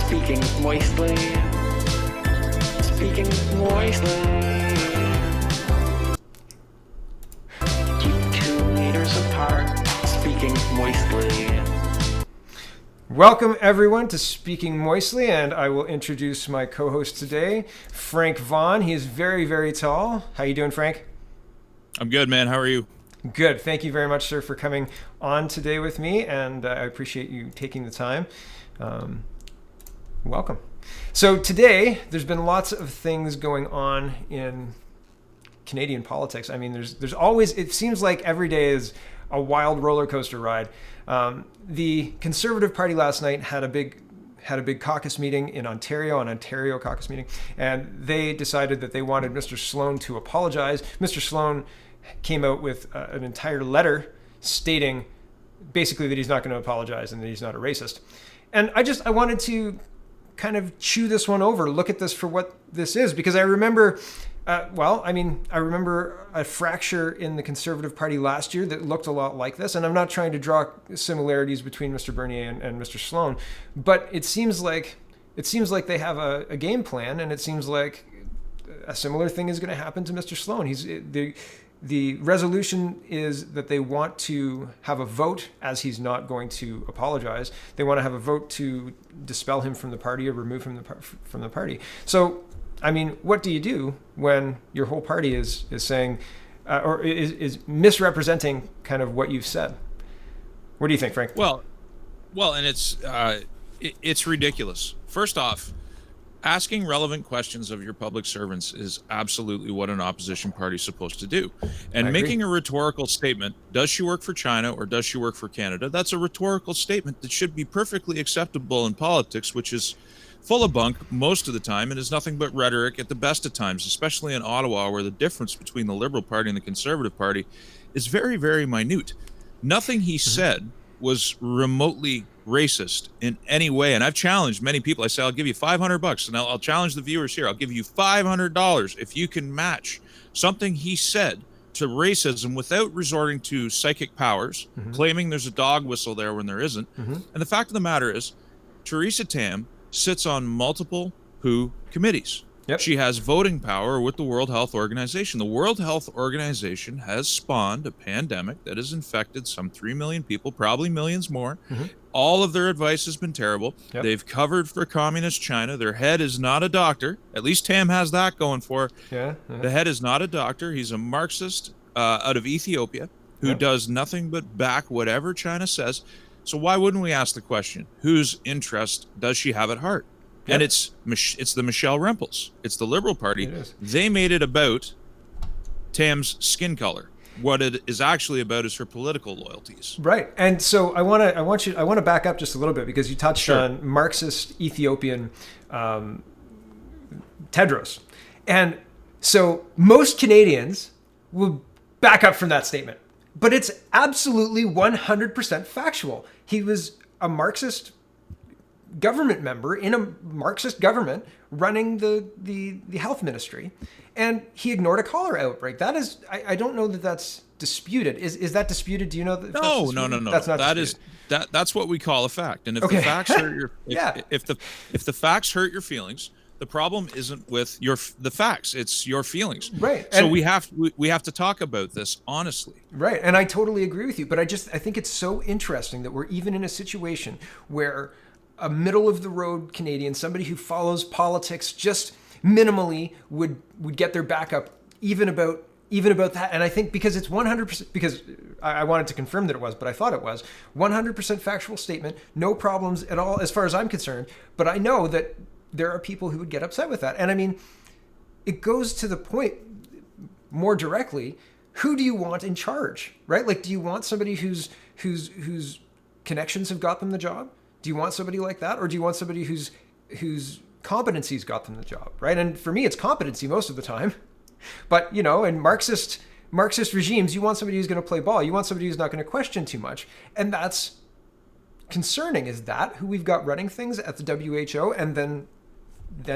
Speaking moistly. Speaking moistly. Keep 2 meters apart. Speaking moistly. Welcome everyone to Speaking Moistly, and I will introduce my co-host today, Frank Vaughn. He is very, very tall. How you doing, Frank? I'm good, man. How are you? Good. Thank you very much, sir, for coming on today with me, and I appreciate you taking the time. Welcome. So today, there's been lots of things going on in Canadian politics. I mean, there's always, it seems like every day is a wild roller coaster ride. The Conservative Party last night had a big caucus meeting in Ontario, an Ontario caucus meeting, and they decided that they wanted Mr. Sloan to apologize. Mr. Sloan came out with an entire letter stating basically that he's not going to apologize and that he's not a racist. And I wanted to kind of chew this one over, look at this for what this is, because I remember I remember a fracture in the Conservative Party last year that looked a lot like this. And I'm not trying to draw similarities between Mr. Bernier and Mr. Sloan, but it seems like they have a game plan, and it seems like a similar thing is going to happen to Mr. Sloan. The resolution is that they want to have a vote, as he's not going to apologize. They want to have a vote to dispel him from the party or remove him from the party. So, I mean, what do you do when your whole party is saying or is misrepresenting kind of what you've said? What do you think, Frank? Well, and it's ridiculous. First off, asking relevant questions of your public servants is absolutely what an opposition party is supposed to do. And making a rhetorical statement, does she work for China or does she work for Canada? That's a rhetorical statement that should be perfectly acceptable in politics, which is full of bunk most of the time and is nothing but rhetoric at the best of times, especially in Ottawa, where the difference between the Liberal Party and the Conservative Party is very, very minute. Nothing he said was remotely racist in any way. And I've challenged many people. I say, I'll give you $500, and I'll challenge the viewers here. I'll give you $500 if you can match something he said to racism without resorting to psychic powers, claiming there's a dog whistle there when there isn't. And the fact of the matter is, Theresa Tam sits on multiple WHO committees. Yep. She has voting power with the World Health Organization. The World Health Organization has spawned a pandemic that has infected some 3 million people, probably millions more. All of their advice has been terrible. Yep. They've covered for communist China. Their head is not a doctor. At least Tam has that going for her. The head is not a doctor. He's a Marxist out of Ethiopia who does nothing but back whatever China says. So why wouldn't we ask the question, whose interest does she have at heart? Yep. And it's the Michelle Rempels. It's the Liberal Party. They made it about Tam's skin color. What it is actually about is her political loyalties. Right. And so I want to back up just a little bit, because you touched on Marxist Ethiopian Tedros. And so most Canadians will back up from that statement. But it's absolutely 100% factual. He was a Marxist government member in a Marxist government running the health ministry, and he ignored a cholera outbreak. That is, I don't know that that's disputed. Is that disputed? Do you know that? No. That's not disputed. That's what we call a fact. And if the facts hurt your if the facts hurt your feelings, the problem isn't with the facts; it's your feelings. Right. So we have to talk about this honestly. Right. And I totally agree with you. But I think it's so interesting that we're even in a situation where a middle of the road Canadian, somebody who follows politics just minimally, would get their back up even about that. And I think because it's 100%, because I wanted to confirm that it was, but I thought it was 100% factual statement, no problems at all as far as I'm concerned. But I know that there are people who would get upset with that. And I mean, it goes to the point more directly, who do you want in charge, right? Like, do you want somebody whose connections have got them the job? Do you want somebody like that? Or do you want somebody whose competencies got them the job, right? And for me, it's competency most of the time. But, you know, in Marxist regimes, you want somebody who's going to play ball. You want somebody who's not going to question too much. And that's concerning. Is that who we've got running things at the WHO and then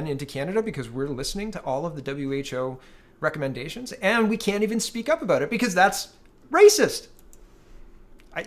into Canada, because we're listening to all of the WHO recommendations and we can't even speak up about it because that's racist.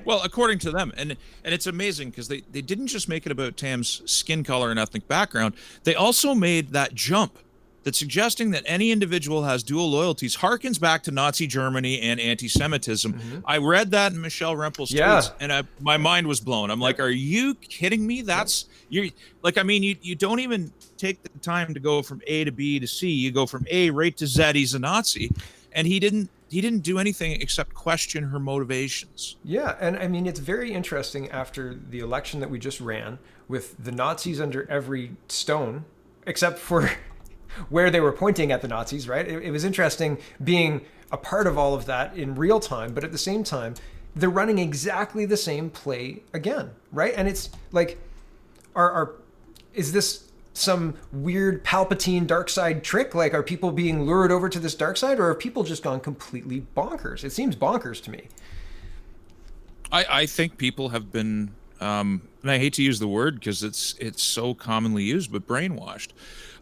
Well, according to them, and it's amazing because they didn't just make it about Tam's skin color and ethnic background. They also made that jump that suggesting that any individual has dual loyalties harkens back to Nazi Germany and anti-Semitism. I read that in Michelle Rempel's tweets, and my mind was blown. I'm like, are you kidding me? That's you like, I mean, you don't even take the time to go from A to B to C. You go from A right to Z. He's a Nazi, and he didn't do anything except question her motivations. Yeah, and I mean, it's very interesting after the election that we just ran with the Nazis under every stone, except for where they were pointing at the Nazis, right? It was interesting being a part of all of that in real time, but at the same time, they're running exactly the same play again, right? And it's like, is this some weird Palpatine dark side trick? Like, are people being lured over to this dark side, or have people just gone completely bonkers? It seems bonkers to me. I think people have been, and I hate to use the word because it's so commonly used, but brainwashed.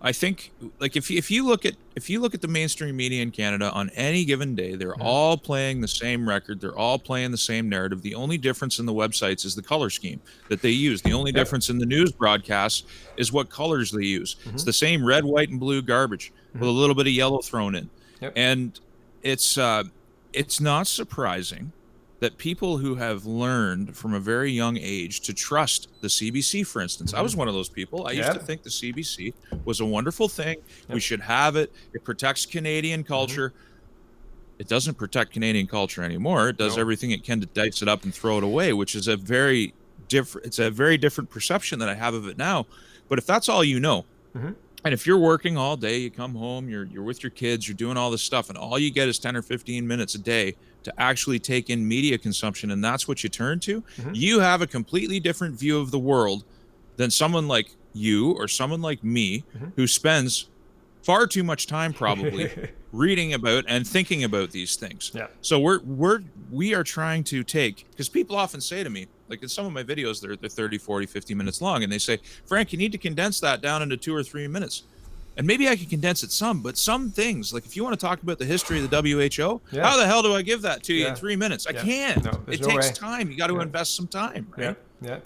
I think, like, if you look at the mainstream media in Canada on any given day, they're all playing the same record. They're all playing the same narrative. The only difference in the websites is the color scheme that they use. The only difference in the news broadcasts is what colors they use. It's the same red, white, and blue garbage with a little bit of yellow thrown in. And it's not surprising that people who have learned from a very young age to trust the CBC, for instance. I was one of those people. I used to think the CBC was a wonderful thing. We should have it. It protects Canadian culture. It doesn't protect Canadian culture anymore. It does everything it can to dice it up and throw it away, which is a very different perception that I have of it now. But if that's all you know, and if you're working all day, you come home, you're with your kids, you're doing all this stuff, and all you get is 10 or 15 minutes a day to actually take in media consumption, and that's what you turn to, you have a completely different view of the world than someone like you or someone like me who spends far too much time probably reading about and thinking about these things. So we are trying to take, because people often say to me, like in some of my videos, they're 30, 40, 50 minutes long, and they say, Frank, you need to condense that down into 2 or 3 minutes. And maybe I can condense it some, but some things, like if you want to talk about the history of the WHO, how the hell do I give that to you in 3 minutes? I can't. It takes time. You got to invest some time, right? Well,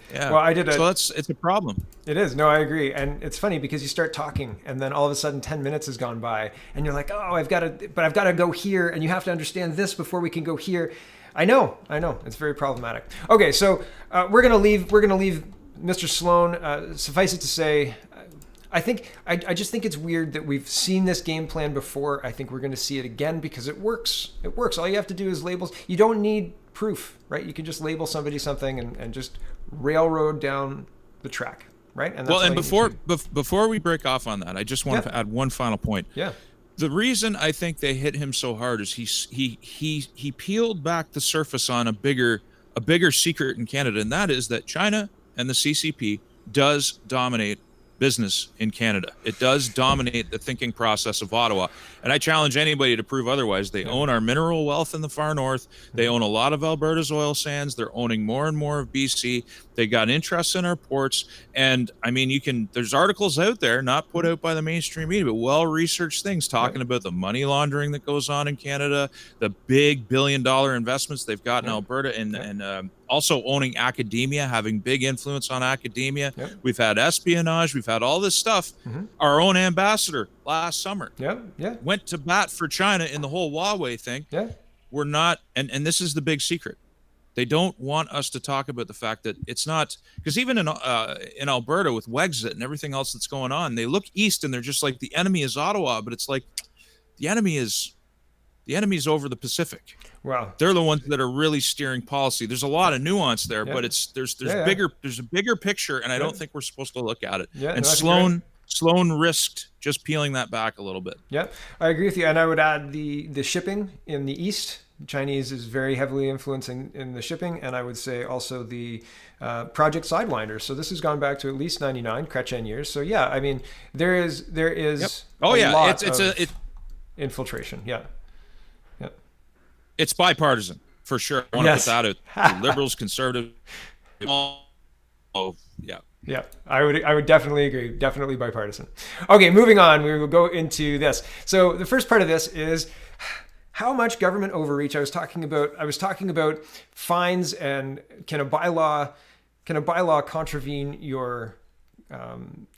so it's a problem. It is. No, I agree. And it's funny because you start talking and then all of a sudden 10 minutes has gone by and you're like, oh, I've got to go here, and you have to understand this before we can go here. I know. It's very problematic. Okay, so we're gonna leave Mr. Sloan. Suffice it to say, I just think it's weird that we've seen this game plan before. I think we're going to see it again because it works. It works. All you have to do is labels. You don't need proof, right? You can just label somebody something and just railroad down the track, right? And that's before we break off on that, I just want to add one final point. The reason I think they hit him so hard is he peeled back the surface on a bigger secret in Canada, and that is that China and the CCP does dominate business in Canada. It does dominate the thinking process of Ottawa. And I challenge anybody to prove otherwise. They own our mineral wealth in the far north. They own a lot of Alberta's oil sands. They're owning more and more of BC. They got interests in our ports. And I mean, there's articles out there, not put out by the mainstream media, but well-researched things talking about the money laundering that goes on in Canada, the big billion-dollar investments they've got in Alberta, and also owning academia, having big influence on academia. We've had espionage. We've had all this stuff. Our own ambassador last summer went to bat for China in the whole Huawei thing. We're not, and this is the big secret. They don't want us to talk about the fact that it's not, because even in Alberta with Wexit and everything else that's going on, they look east and they're just like, the enemy is Ottawa, but it's like the enemy's over the Pacific. Wow. They're the ones that are really steering policy. There's a lot of nuance there, but there's a bigger picture, and I don't think we're supposed to look at it. And Sloan risked just peeling that back a little bit. Yeah, I agree with you. And I would add the shipping in the East. Chinese is very heavily influencing in the shipping. And I would say also the Project Sidewinder. So this has gone back to at least 99 Chrétien years. So yeah, I mean, there is lot of infiltration. It's bipartisan for sure. I want to put that out. Liberals, conservative. Yeah, I would definitely agree. Definitely bipartisan. Okay, moving on. We will go into this. So the first part of this is, how much government overreach. I was talking about fines, and can a bylaw contravene your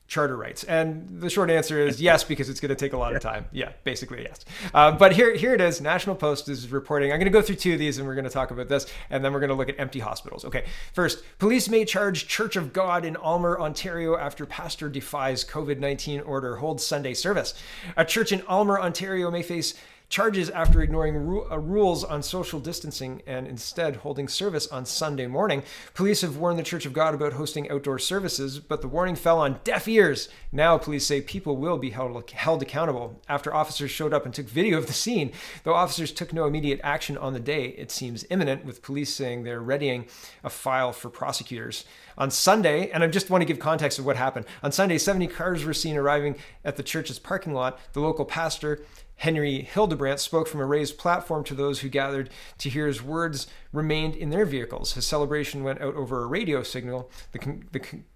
charter rights? And the short answer is yes, because it's going to take a lot of time. Yeah, basically yes. But here it is. National Post is reporting. I'm going to go through two of these, and we're going to talk about this, and then we're going to look at empty hospitals. Okay, first, police may charge Church of God in Aylmer, Ontario after pastor defies COVID-19 order, holds Sunday service. A church in Aylmer, Ontario may face charges after ignoring rules on social distancing and instead holding service on Sunday morning. Police have warned the Church of God about hosting outdoor services, but the warning fell on deaf ears. Now police say people will be held accountable after officers showed up and took video of the scene. Though officers took no immediate action on the day, it seems imminent, with police saying they're readying a file for prosecutors. On Sunday, and I just want to give context of what happened. On Sunday, 70 cars were seen arriving at the church's parking lot. The local pastor, Henry Hildebrandt, spoke from a raised platform to those who gathered to hear his words remained in their vehicles. His celebration went out over a radio signal. The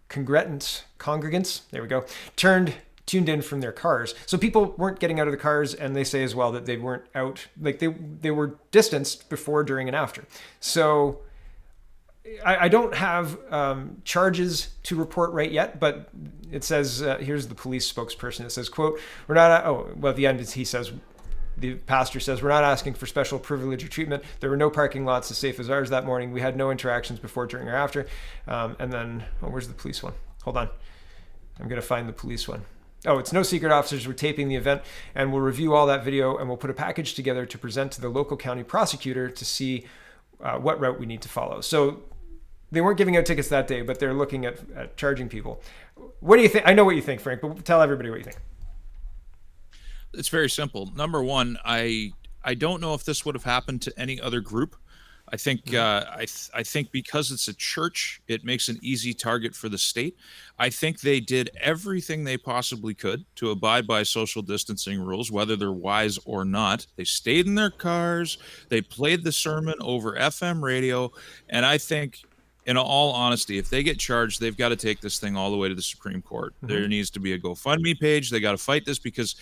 congregants, there we go, tuned in from their cars. So people weren't getting out of the cars, and they say as well that they weren't out, like they were distanced before, during, and after. So I don't have charges to report right yet, but it says, here's the police spokesperson. It says, quote, at the end he says, the pastor says, we're not asking for special privilege or treatment. There were no parking lots as safe as ours that morning. We had no interactions before, during, or after. And then, where's the police one? Hold on. I'm going to find the police one. Oh, it's no secret officers were taping the event, and we'll review all that video, and we'll put a package together to present to the local county prosecutor to see what route we need to follow. So they weren't giving out tickets that day, but they're looking at charging people. What do you think? I know what you think, Frank, but tell everybody what you think. It's very simple. Number one, I don't know if this would have happened to any other group. I think I think because it's a church, it makes an easy target for the state. I think they did everything they possibly could to abide by social distancing rules, whether they're wise or not. They stayed in their cars. They played the sermon over FM radio, and I think, in all honesty, if they get charged, they've got to take this thing all the way to the Supreme Court. Mm-hmm. There needs to be a GoFundMe page. They got to fight this, because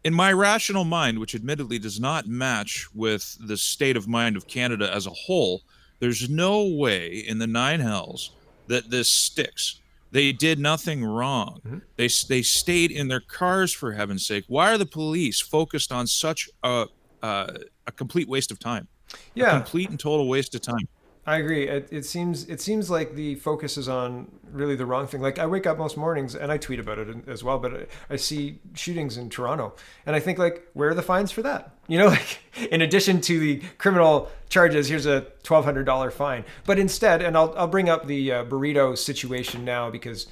in my rational mind, which admittedly does not match with the state of mind of Canada as a whole, there's no way in the nine hells that this sticks. They did nothing wrong. Mm-hmm. They stayed in their cars, for heaven's sake. Why are the police focused on such a complete waste of time? Yeah. A complete and total waste of time. I agree. It seems like the focus is on really the wrong thing. Like, I wake up most mornings and I tweet about it as well, but I see shootings in Toronto, and I think, like, where are the fines for that? You know, like, in addition to the criminal charges, here's a $1,200 fine. But instead, and I'll bring up the burrito situation now because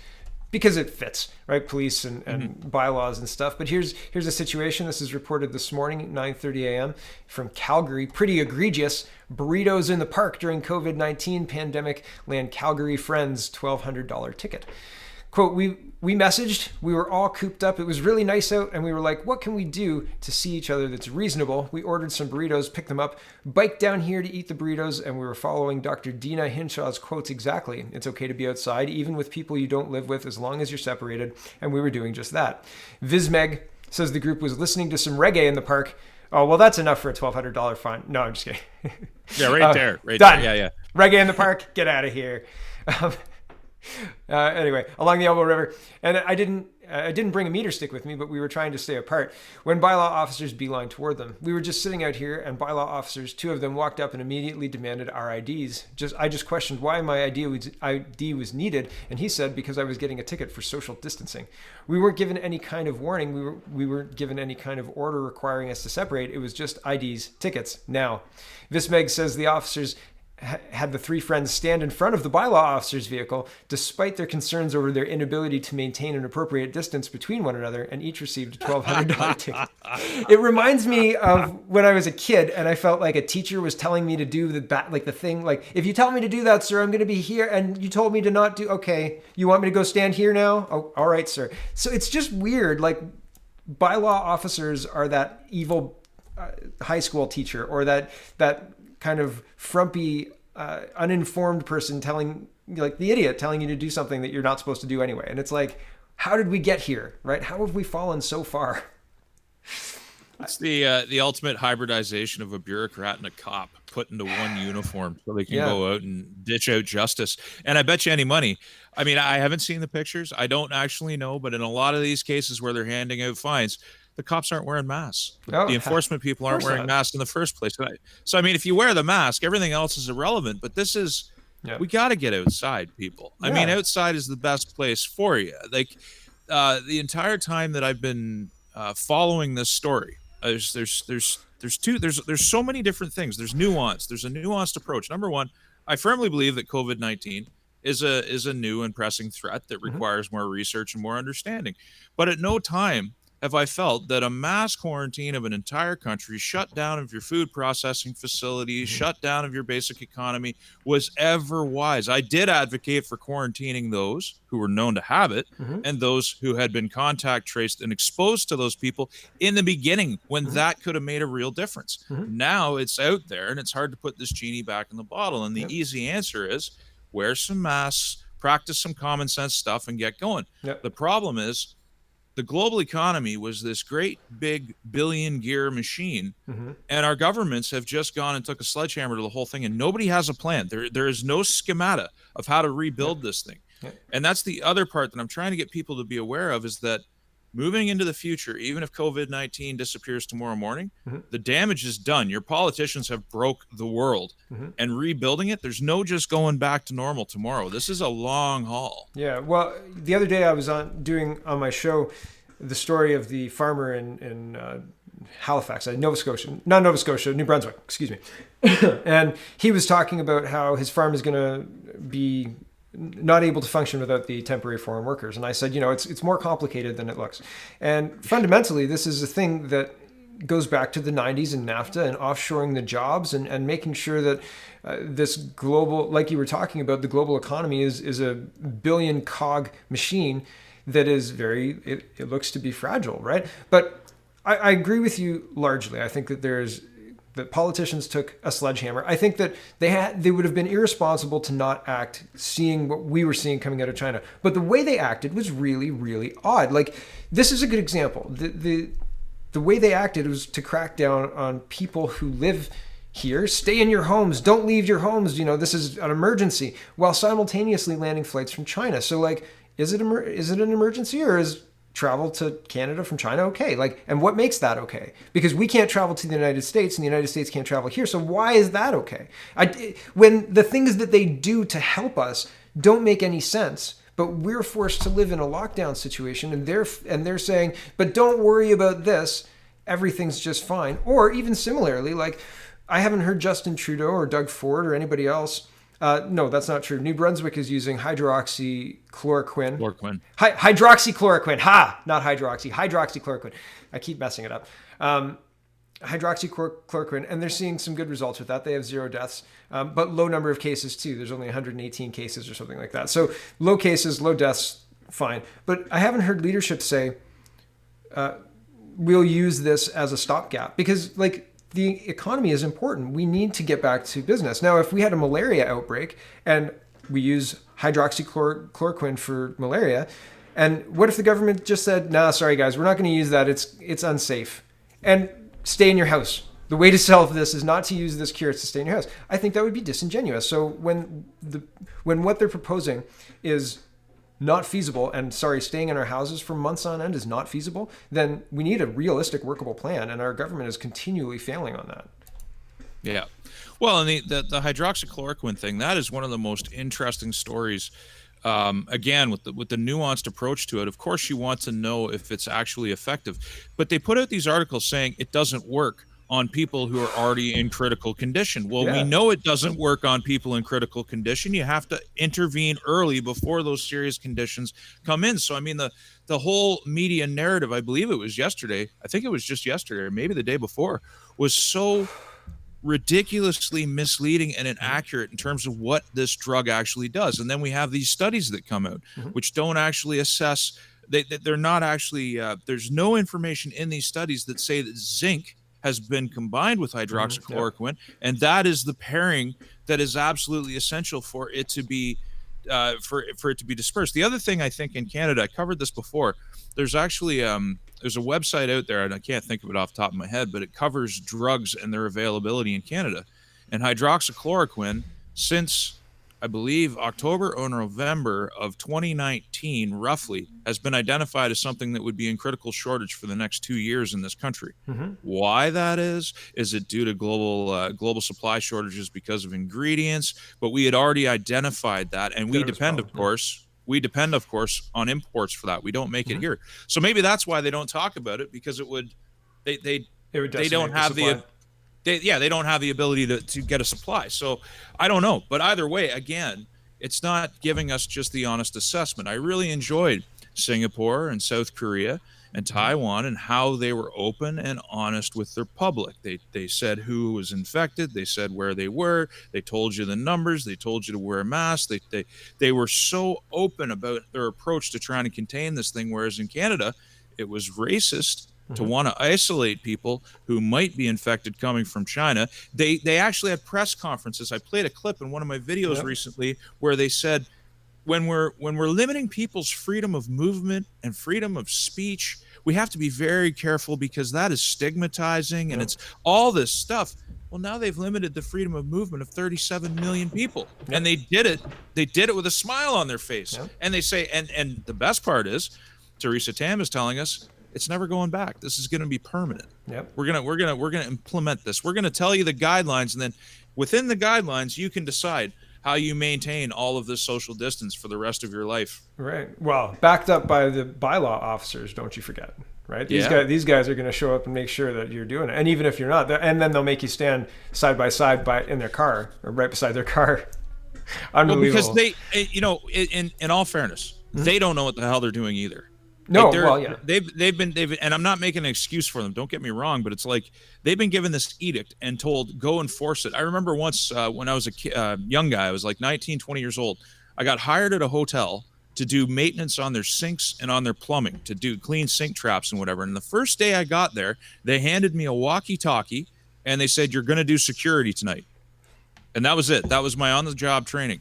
it fits, right? Police and mm-hmm. bylaws and stuff. But here's a situation. This is reported this morning at 9:30 a.m. from Calgary. Pretty egregious. Burritos in the park during COVID-19 pandemic land Calgary friends $1,200 ticket. Quote, we messaged, we were all cooped up. It was really nice out, and we were like, what can we do to see each other that's reasonable? We ordered some burritos, picked them up, biked down here to eat the burritos, and we were following Dr. Dina Hinshaw's quotes exactly. It's okay to be outside, even with people you don't live with, as long as you're separated, and we were doing just that. Vizmeg says the group was listening to some reggae in the park. Oh, well, that's enough for a $1,200 fine. No, I'm just kidding. Yeah, right there. Done. There. Yeah. Reggae in the park, get out of here. Anyway, along the Elbow River, and I didn't bring a meter stick with me, but we were trying to stay apart when bylaw officers beeline toward them. We were just sitting out here, and bylaw officers, two of them, walked up and immediately demanded our IDs. I just questioned why my ID was needed, and he said because I was getting a ticket for social distancing. We weren't given any kind of warning. We weren't given any kind of order requiring us to separate. It was just IDs, tickets. Now, Vismeg says the officers had the three friends stand in front of the bylaw officer's vehicle, despite their concerns over their inability to maintain an appropriate distance between one another, and each received a $1,200 ticket. It reminds me of when I was a kid, and I felt like a teacher was telling me to do the thing, like, if you tell me to do that, sir, I'm going to be here, and you told me to not do, okay, you want me to go stand here now? Oh, all right, sir. So it's just weird, like, bylaw officers are that evil high school teacher, or that kind of frumpy, uninformed person telling, like the idiot telling you to do something that you're not supposed to do anyway. And it's like, how did we get here, right? How have we fallen so far? It's the ultimate hybridization of a bureaucrat and a cop put into one uniform so they can go out and ditch out justice. And I bet you any money. I mean, I haven't seen the pictures. I don't actually know, but in a lot of these cases where they're handing out fines, the cops aren't wearing masks. The enforcement people aren't wearing masks in the first place. So, I mean, if you wear the mask, everything else is irrelevant. But this is, we got to get outside, people. I mean, outside is the best place for you. Like the entire time that I've been following this story, there's so many different things. There's nuance. There's a nuanced approach. Number one, I firmly believe that COVID-19 is a new and pressing threat that requires more research and more understanding. But at no time have I felt that a mass quarantine of an entire country, shut down of your food processing facilities, shut down of your basic economy, was ever wise. I did advocate for quarantining those who were known to have it and those who had been contact traced and exposed to those people in the beginning when that could have made a real difference. Now it's out there and it's hard to put this genie back in the bottle. And the easy answer is wear some masks, practice some common sense stuff, and get going. The problem is, the global economy was this great big billion gear machine, and our governments have just gone and took a sledgehammer to the whole thing, and nobody has a plan. There is no schemata of how to rebuild this thing. And that's the other part that I'm trying to get people to be aware of, is that moving into the future, even if COVID-19 disappears tomorrow morning, the damage is done. Your politicians have broke the world, and rebuilding it, there's no just going back to normal tomorrow. This is a long haul. Yeah. Well, the other day I was doing on my show the story of the farmer in Halifax, Nova Scotia, not Nova Scotia, New Brunswick, excuse me. And he was talking about how his farm is going to be not able to function without the temporary foreign workers. And I said, it's more complicated than it looks. And fundamentally, this is a thing that goes back to the 90s and NAFTA and offshoring the jobs and making sure that this global, like you were talking about, the global economy is a billion cog machine that is it looks to be fragile, right? But I agree with you largely. I think that that politicians took a sledgehammer. I think that they would have been irresponsible to not act, seeing what we were seeing coming out of China. But the way they acted was really, really odd. Like, this is a good example. The way they acted was to crack down on people who live here. Stay in your homes. Don't leave your homes. This is an emergency, while simultaneously landing flights from China. So, like, is it an emergency, or is travel to Canada from China okay? Like, and what makes that okay? Because we can't travel to the United States and the United States can't travel here. So why is that okay? When the things that they do to help us don't make any sense, but we're forced to live in a lockdown situation, and they're saying, but don't worry about this, everything's just fine. Or even similarly, like, I haven't heard Justin Trudeau or Doug Ford or anybody else. No, that's not true. New Brunswick is using hydroxychloroquine. Hydroxychloroquine. Not hydroxy. Hydroxychloroquine. I keep messing it up. Hydroxychloroquine, and they're seeing some good results with that. They have 0 deaths, but low number of cases too. There's only 118 cases or something like that. So low cases, low deaths, fine. But I haven't heard leadership say, we'll use this as a stopgap, because, like, the economy is important. We need to get back to business. Now, if we had a malaria outbreak and we use hydroxychloroquine for malaria, and what if the government just said, nah, sorry guys, we're not going to use that. It's unsafe. And stay in your house. The way to solve this is not to use this cure, it's to stay in your house. I think that would be disingenuous. So when what they're proposing is not feasible, and staying in our houses for months on end is not feasible, then we need a realistic, workable plan, and our government is continually failing on that. Yeah. Well, and the hydroxychloroquine thing, that is one of the most interesting stories. Again, with the nuanced approach to it. Of course, you want to know if it's actually effective, but they put out these articles saying it doesn't work on people who are already in critical condition. Well, we know it doesn't work on people in critical condition. You have to intervene early before those serious conditions come in. So, I mean, the whole media narrative, I believe it was yesterday, I think it was just yesterday, or maybe the day before, was so ridiculously misleading and inaccurate in terms of what this drug actually does. And then we have these studies that come out, which don't actually assess, they're not actually, there's no information in these studies that say that zinc has been combined with hydroxychloroquine, and that is the pairing that is absolutely essential for it to be for it to be dispersed. The other thing I think in Canada, I covered this before. There's actually there's a website out there, and I can't think of it off the top of my head, but it covers drugs and their availability in Canada. And hydroxychloroquine, since I believe October or November of 2019, roughly, has been identified as something that would be in critical shortage for the next 2 years in this country. Why that is it due to global supply shortages because of ingredients? But we had already identified that, and we depend, of course, on imports for that. We don't make it here, so maybe that's why they don't talk about it, because it would they don't have they don't have the ability to get a supply. So I don't know. But either way, again, it's not giving us just the honest assessment. I really enjoyed Singapore and South Korea and Taiwan and how they were open and honest with their public. They said who was infected. They said where they were. They told you the numbers. They told you to wear a mask. They were so open about their approach to trying to contain this thing, whereas in Canada, it was racist to want to isolate people who might be infected coming from China. They actually had press conferences. I played a clip in one of my videos recently where they said, when we're limiting people's freedom of movement and freedom of speech, we have to be very careful, because that is stigmatizing and it's all this stuff. Well, now they've limited the freedom of movement of 37 million people, and they did it with a smile on their face. And they say, and the best part is, Theresa Tam is telling us, it's never going back. This is going to be permanent. We're gonna implement this. We're gonna tell you the guidelines, and then within the guidelines, you can decide how you maintain all of this social distance for the rest of your life. Right. Well, backed up by the bylaw officers, don't you forget. Right. These guys are going to show up and make sure that you're doing it, and even if you're not, and then they'll make you stand side by side in their car or right beside their car. Unbelievable. Well, because in all fairness, they don't know what the hell they're doing either. No, they've been, and I'm not making an excuse for them. Don't get me wrong, but it's like they've been given this edict and told, go enforce it. I remember once when I was a young guy, I was like 19, 20 years old. I got hired at a hotel to do maintenance on their sinks and on their plumbing, to do clean sink traps and whatever. And the first day I got there, they handed me a walkie-talkie and they said, you're going to do security tonight. And that was it. That was my on-the-job training.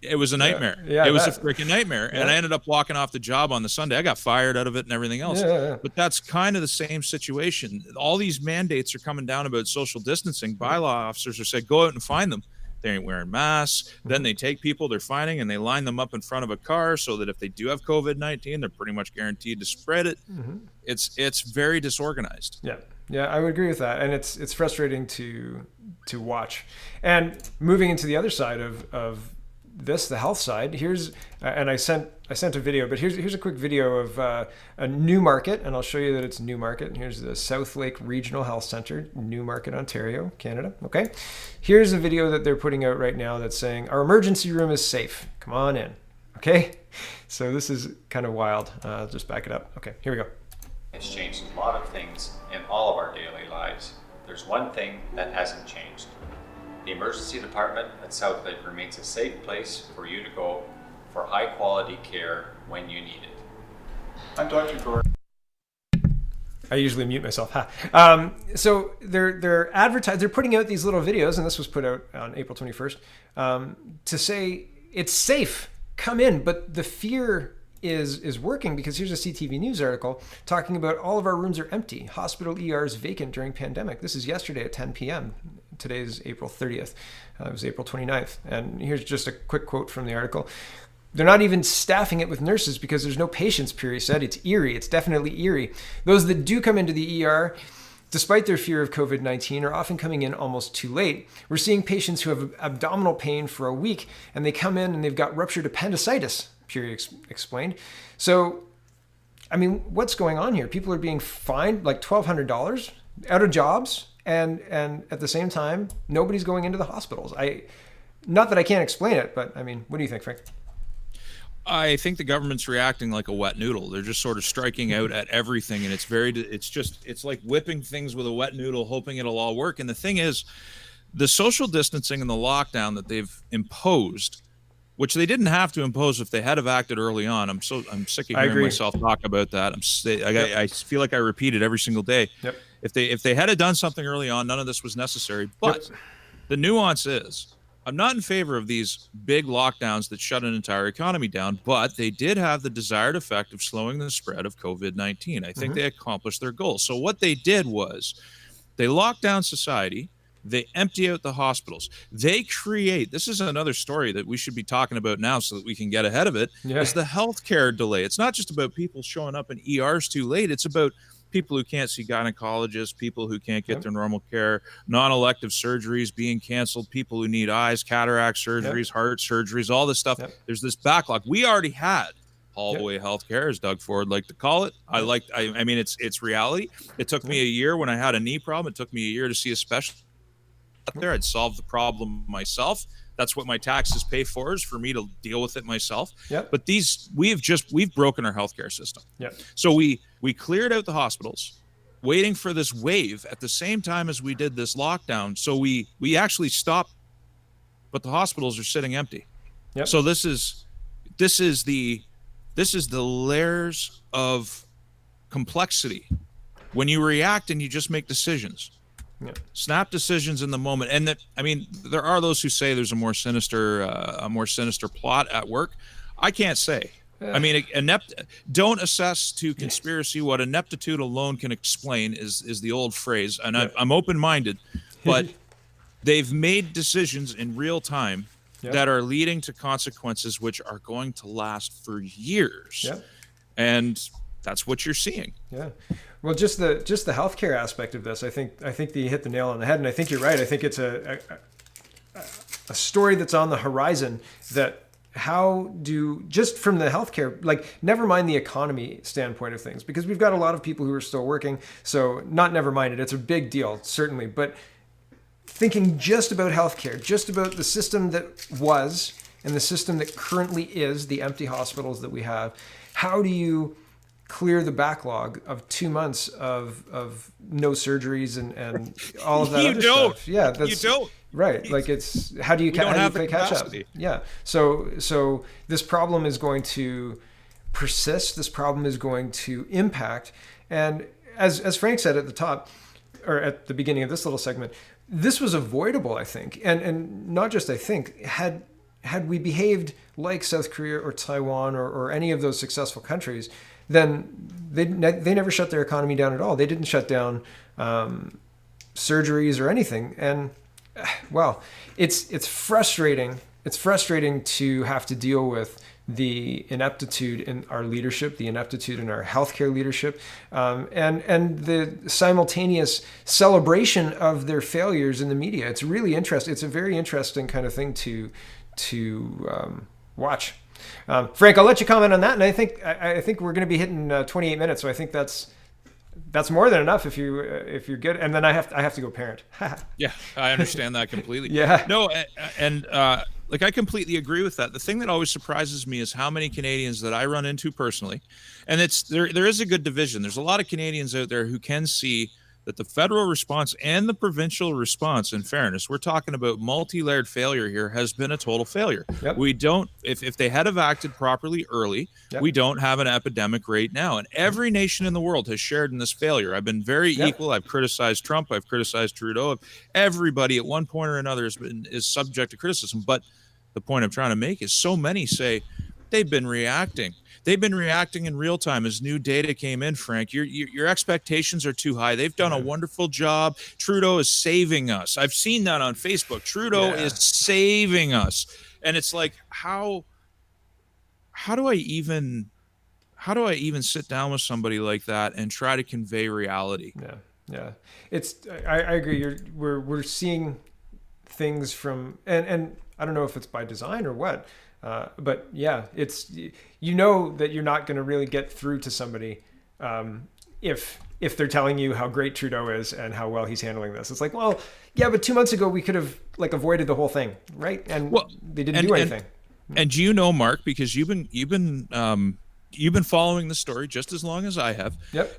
It was a nightmare. It was a freaking nightmare. And I ended up walking off the job on the Sunday. I got fired out of it and everything else. But that's kind of the same situation. All these mandates are coming down about social distancing. Bylaw officers are saying, go out and find them. They ain't wearing masks. Then they take people they're finding and they line them up in front of a car so that if they do have COVID-19, they're pretty much guaranteed to spread it. It's very disorganized. Yeah, I would agree with that. And it's frustrating to watch. And moving into the other side of this, the health side, here's and I sent a video, but here's a quick video of a Newmarket, and I'll show you that it's Newmarket. And here's the Southlake Regional Health Center, Newmarket, Ontario, Canada. Okay, here's a video that they're putting out right now that's saying our emergency room is safe. Come on in. Okay, so this is kind of wild. I'll just back it up. Okay, here we go. It's changed a lot of things in all of our daily lives. There's one thing that hasn't changed. The emergency department at Southlake remains a safe place for you to go for high quality care when you need it. I'm Dr. Gordon. I usually mute myself. So they're putting out these little videos, and this was put out on April 21st, to say it's safe, come in. But the fear is working, because here's a CTV News article talking about all of our rooms are empty. Hospital ERs vacant during pandemic. This is yesterday at 10 p.m. Today's April 30th. It was April 29th. And here's just a quick quote from the article. They're not even staffing it with nurses because there's no patients, Puri said. It's eerie. It's definitely eerie. Those that do come into the ER, despite their fear of COVID-19, are often coming in almost too late. We're seeing patients who have abdominal pain for a week, and they come in and they've got ruptured appendicitis, Puri explained. So, I mean, what's going on here? People are being fined like $1,200, out of jobs, and at the same time, nobody's going into the hospitals. Not that I can't explain it, but I mean, what do you think, Frank? I think the government's reacting like a wet noodle. They're just sort of striking out at everything, and it's like whipping things with a wet noodle, hoping it'll all work. And the thing is, the social distancing and the lockdown that they've imposed, which they didn't have to impose if they had have acted early on. I'm sick of hearing myself talk about that. I feel like I repeat it every single day. If they had done something early on, none of this was necessary. But the nuance is, I'm not in favor of these big lockdowns that shut an entire economy down, but they did have the desired effect of slowing the spread of COVID-19. I think they accomplished their goal. So what they did was they locked down society. They empty out the hospitals. They create, this is another story that we should be talking about now so that we can get ahead of it, is the healthcare delay. It's not just about people showing up in ERs too late. It's about people who can't see gynecologists, people who can't get their normal care, non-elective surgeries being canceled, people who need eyes, cataract surgeries, heart surgeries, all this stuff. There's this backlog. We already had hallway healthcare, as Doug Ford liked to call it. I mean, it's reality. It took me a year when I had a knee problem. It took me a year to see a specialist out there. I'd solve the problem myself. That's what my taxes pay for, is for me to deal with it myself. But we've broken our healthcare system. So we cleared out the hospitals, waiting for this wave at the same time as we did this lockdown. So we actually stopped, but the hospitals are sitting empty. So this is the layers of complexity when you react and you just make decisions. Snap decisions in the moment. And that, I mean, there are those who say there's a more sinister plot at work. I can't say. I mean, don't assess to conspiracy what ineptitude alone can explain is the old phrase. And I'm open-minded, but they've made decisions in real time that are leading to consequences which are going to last for years. And that's what you're seeing. Well, just the healthcare aspect of this, I think that you hit the nail on the head, and I think you're right. I think it's a story that's on the horizon. That just from the healthcare, like, never mind the economy standpoint of things, because we've got a lot of people who are still working. So never mind it. It's a big deal, certainly. But thinking just about healthcare, just about the system that was and the system that currently is, the empty hospitals that we have, how do you clear the backlog of 2 months of no surgeries and all of that other stuff? You don't. Right. Like, it's, how do you play catch up? So this problem is going to persist. This problem is going to impact. And as Frank said at the top, or at the beginning of this little segment, this was avoidable, I think. And not just I think, had we behaved like South Korea or Taiwan or any of those successful countries, then they never shut their economy down at all. They didn't shut down surgeries or anything. And well, it's frustrating. It's frustrating to have to deal with the ineptitude in our leadership, the ineptitude in our healthcare leadership, and the simultaneous celebration of their failures in the media. It's really interesting. It's a very interesting kind of thing to watch. Frank, I'll let you comment on that, and I think we're going to be hitting 28 minutes, so I think that's more than enough if you're good. And then I have to go parent. Yeah, I understand that completely. No, and like, I completely agree with that. The thing that always surprises me is how many Canadians that I run into personally, and there is a good division. There's a lot of Canadians out there who can see that the federal response and the provincial response, in fairness, we're talking about multi-layered failure here, has been a total failure. We don't, if they had have acted properly early, we don't have an epidemic right now. And every nation in the world has shared in this failure. I've been very equal. I've criticized Trump. I've criticized Trudeau. Everybody at one point or another is subject to criticism. But the point I'm trying to make is, so many say they've been reacting. They've been reacting in real time as new data came in, Frank. Your expectations are too high. They've done a wonderful job. Trudeau is saving us. I've seen that on Facebook. Trudeau is saving us. And it's like, how do I even sit down with somebody like that and try to convey reality? I agree. We're seeing things from, and I don't know if it's by design or what, but it's, that you're not going to really get through to somebody if they're telling you how great Trudeau is and how well he's handling this. It's like, well, yeah, but 2 months ago we could have avoided the whole thing, right? And they didn't do anything. And Mark, because you've been following the story just as long as I have.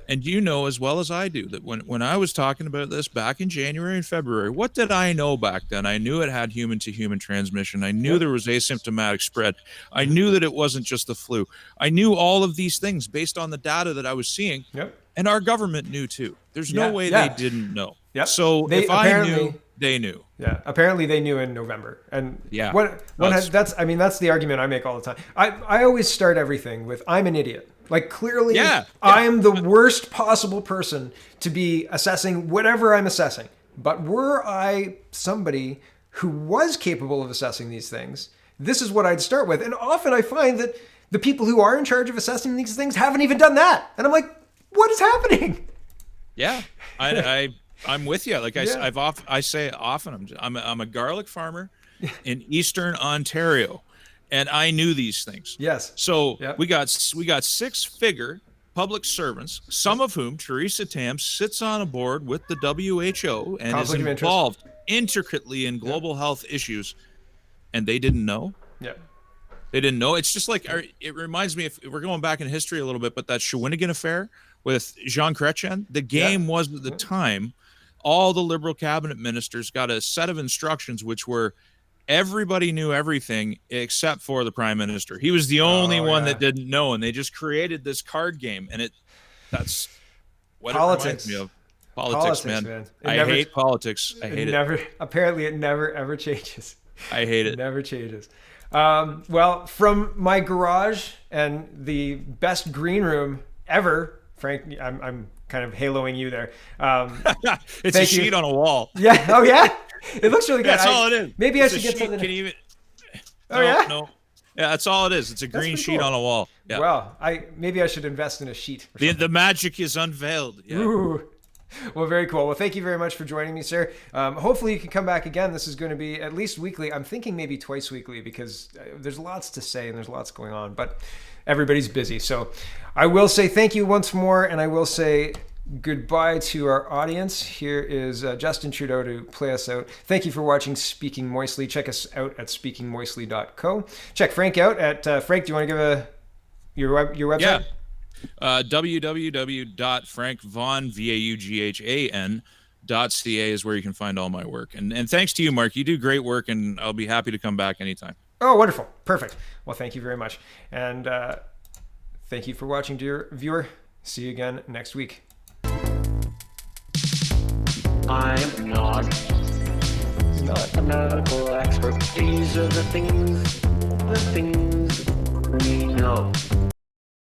And you know as well as I do that when I was talking about this back in January and February, what did I know back then? I knew it had human-to-human transmission. I knew there was asymptomatic spread. I knew that it wasn't just the flu. I knew all of these things based on the data that I was seeing. And our government knew too. There's no way they didn't know. So if I knew, They knew. Yeah, apparently they knew in November. And Yeah. that's the argument I make all the time. I always start everything with I'm an idiot. Like clearly I'm the worst possible person to be assessing whatever I'm assessing. But were I somebody who was capable of assessing these things, this is what I'd start with. And often I find that the people who are in charge of assessing these things haven't even done that. And I'm like, what is happening? Yeah. I'm with you. Like I say often, I'm a garlic farmer in Eastern Ontario, and I knew these things. Yes. So we got 6-figure public servants, some of whom Theresa Tam sits on a board with the WHO and is involved intricately in global health issues, and they didn't know. Yeah. They didn't know. It's just like it reminds me, if we're going back in history a little bit, but that Shawinigan affair with Jean Chrétien, the game was at the time. All the Liberal cabinet ministers got a set of instructions which were everybody knew everything except for the prime minister. He was the only one that didn't know, and they just created this card game, and that's what politics. It reminds me of. Politics, man. I hate politics. I hate it. Apparently it never, ever changes. I hate it. It never changes. Well, from my garage and the best green room ever, Frank, I'm kind of haloing you there. It's a sheet on a wall. Yeah. Oh, yeah. It looks really good. That's all it is. Maybe I should get something. No. Yeah, that's all it is. It's a green sheet on a wall. Yeah. Well, maybe I should invest in a sheet. The magic is unveiled. Yeah. Ooh. Well, very cool. Well, thank you very much for joining me, sir. Hopefully you can come back again. This is going to be at least weekly. I'm thinking maybe twice weekly because there's lots to say and there's lots going on, but everybody's busy. So I will say thank you once more, and I will say goodbye to our audience. Here is Justin Trudeau to play us out. Thank you for watching Speaking Moistly. Check us out at speakingmoistly.co. Check Frank out at Frank. Do you want to give your website? Yeah. www.frankvaughan.ca is where you can find all my work. And thanks to you, Mark. You do great work, and I'll be happy to come back anytime. Oh, wonderful. Perfect. Well, thank you very much. And thank you for watching, dear viewer. See you again next week. I'm not a medical expert. These are the things we know.